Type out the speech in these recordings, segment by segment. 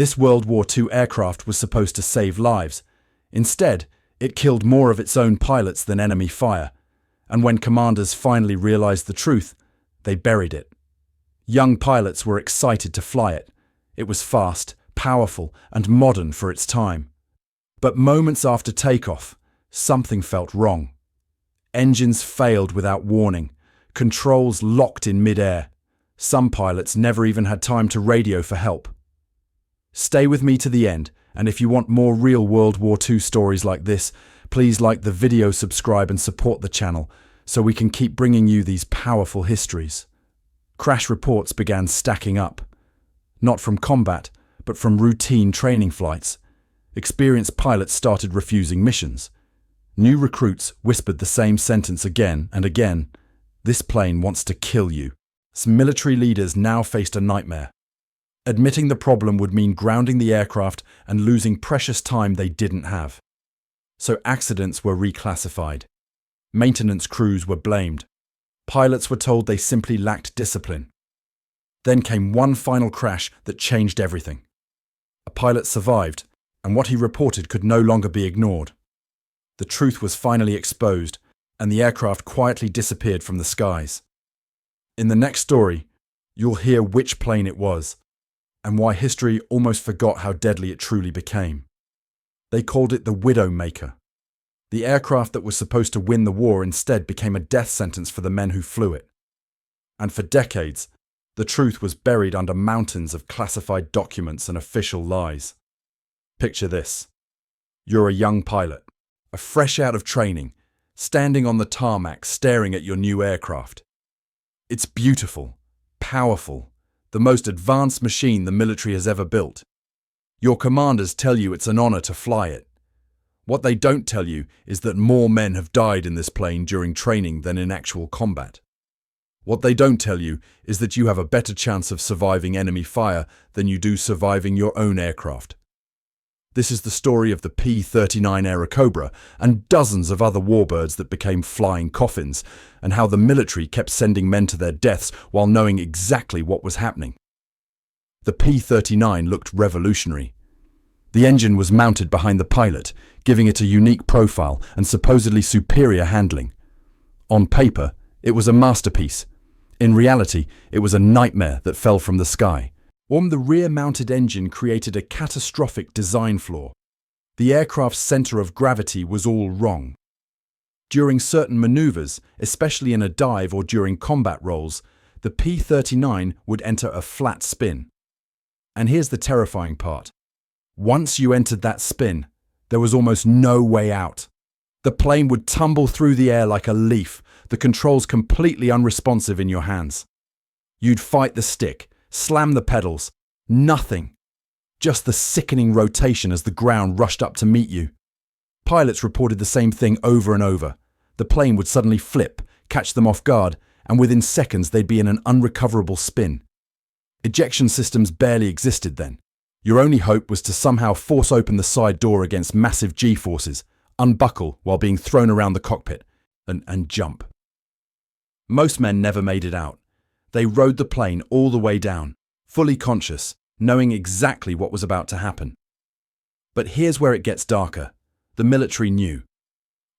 This World War II aircraft was supposed to save lives. Instead, it killed more of its own pilots than enemy fire, and when commanders finally realized the truth, they buried it. Young pilots were excited to fly it. It was fast, powerful, and modern for its time. But moments after takeoff, something felt wrong. Engines failed without warning, controls locked in mid-air. Some pilots never even had time to radio for help. Stay with me to the end, and if you want more real World War II stories like this, please like the video, subscribe and support the channel so we can keep bringing you these powerful histories. Crash reports began stacking up. Not from combat, but from routine training flights. Experienced pilots started refusing missions. New recruits whispered the same sentence again and again. This plane wants to kill you. Some military leaders now faced a nightmare. Admitting the problem would mean grounding the aircraft and losing precious time they didn't have. So accidents were reclassified. Maintenance crews were blamed. Pilots were told they simply lacked discipline. Then came one final crash that changed everything. A pilot survived, and what he reported could no longer be ignored. The truth was finally exposed, and the aircraft quietly disappeared from the skies. In the next story, you'll hear which plane it was, and why history almost forgot how deadly it truly became. They called it the Widowmaker. The aircraft that was supposed to win the war instead became a death sentence for the men who flew it. And for decades, the truth was buried under mountains of classified documents and official lies. Picture this. You're a young pilot, fresh out of training, standing on the tarmac staring at your new aircraft. It's beautiful, powerful, the most advanced machine the military has ever built. Your commanders tell you it's an honor to fly it. What they don't tell you is that more men have died in this plane during training than in actual combat. What they don't tell you is that you have a better chance of surviving enemy fire than you do surviving your own aircraft. This is the story of the P-39 Airacobra and dozens of other warbirds that became flying coffins, and how the military kept sending men to their deaths while knowing exactly what was happening. The P-39 looked revolutionary. The engine was mounted behind the pilot, giving it a unique profile and supposedly superior handling. On paper, it was a masterpiece. In reality, it was a nightmare that fell from the sky. The rear-mounted engine created a catastrophic design flaw. The aircraft's center of gravity was all wrong. During certain maneuvers, especially in a dive or during combat rolls, the P-39 would enter a flat spin. And here's the terrifying part. Once you entered that spin, there was almost no way out. The plane would tumble through the air like a leaf, the controls completely unresponsive in your hands. You'd fight the stick, slam the pedals, nothing. Just the sickening rotation as the ground rushed up to meet you. Pilots reported the same thing over and over. The plane would suddenly flip, catch them off guard, and within seconds they'd be in an unrecoverable spin. Ejection systems barely existed then. Your only hope was to somehow force open the side door against massive G-forces, unbuckle while being thrown around the cockpit, and jump. Most men never made it out. They rode the plane all the way down, fully conscious, knowing exactly what was about to happen. But here's where it gets darker. The military knew.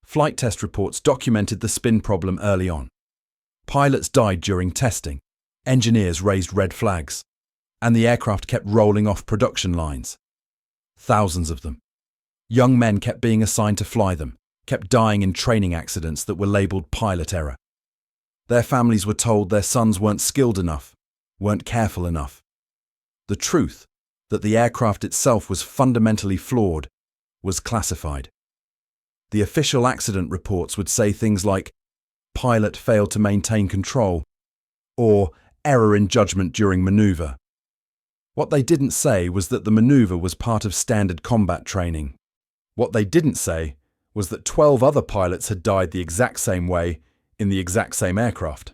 Flight test reports documented the spin problem early on. Pilots died during testing, engineers raised red flags, and the aircraft kept rolling off production lines. Thousands of them. Young men kept being assigned to fly them, kept dying in training accidents that were labelled pilot error. Their families were told their sons weren't skilled enough, weren't careful enough. The truth, that the aircraft itself was fundamentally flawed, was classified. The official accident reports would say things like, pilot failed to maintain control, or error in judgment during manoeuvre. What they didn't say was that the manoeuvre was part of standard combat training. What they didn't say was that 12 other pilots had died the exact same way in the exact same aircraft.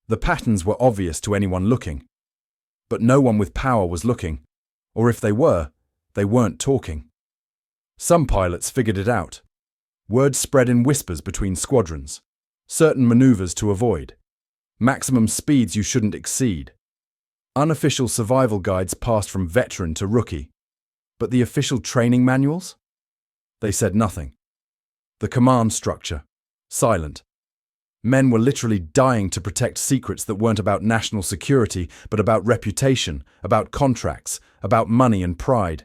The patterns were obvious to anyone looking, but no one with power was looking, or if they were, they weren't talking. Some pilots figured it out. Word spread in whispers between squadrons, certain maneuvers to avoid, maximum speeds you shouldn't exceed. Unofficial survival guides passed from veteran to rookie. But the official training manuals? They said nothing. The command structure? Silent. Men were literally dying to protect secrets that weren't about national security, but about reputation, about contracts, about money and pride.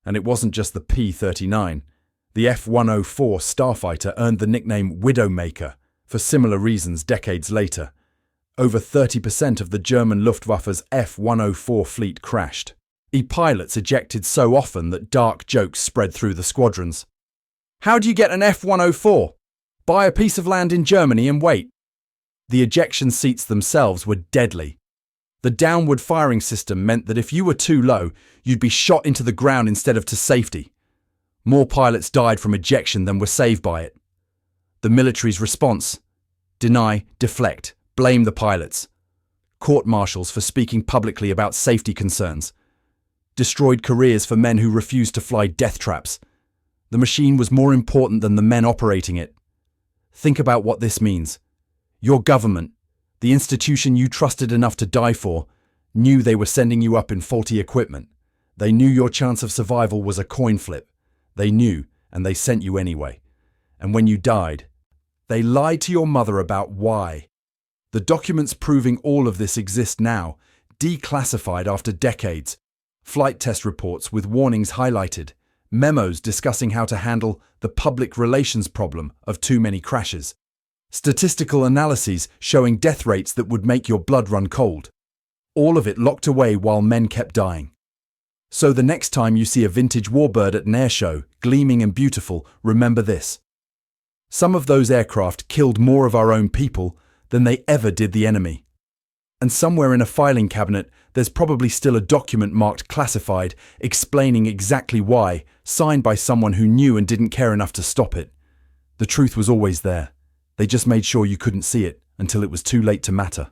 And it wasn't just the P-39. The F-104 starfighter earned the nickname Widowmaker for similar reasons decades later. Over 30% of the German Luftwaffe's F-104 fleet crashed. Pilots ejected so often that dark jokes spread through the squadrons. How do you get an F-104? Buy a piece of land in Germany and wait. The ejection seats themselves were deadly. The downward firing system meant that if you were too low, you'd be shot into the ground instead of to safety. More pilots died from ejection than were saved by it. The military's response? Deny, deflect, blame the pilots. Court-martials for speaking publicly about safety concerns. Destroyed careers for men who refused to fly death traps. The machine was more important than the men operating it. Think about what this means. Your government, the institution you trusted enough to die for, knew they were sending you up in faulty equipment. They knew your chance of survival was a coin flip. They knew, and they sent you anyway. And when you died, they lied to your mother about why. The documents proving all of this exist now, declassified after decades. Flight test reports with warnings highlighted. Memos discussing how to handle the public relations problem of too many crashes. Statistical analyses showing death rates that would make your blood run cold. All of it locked away while men kept dying. So the next time you see a vintage warbird at an airshow, gleaming and beautiful, remember this. Some of those aircraft killed more of our own people than they ever did the enemy. And somewhere in a filing cabinet, there's probably still a document marked classified, explaining exactly why, signed by someone who knew and didn't care enough to stop it. The truth was always there. They just made sure you couldn't see it until it was too late to matter.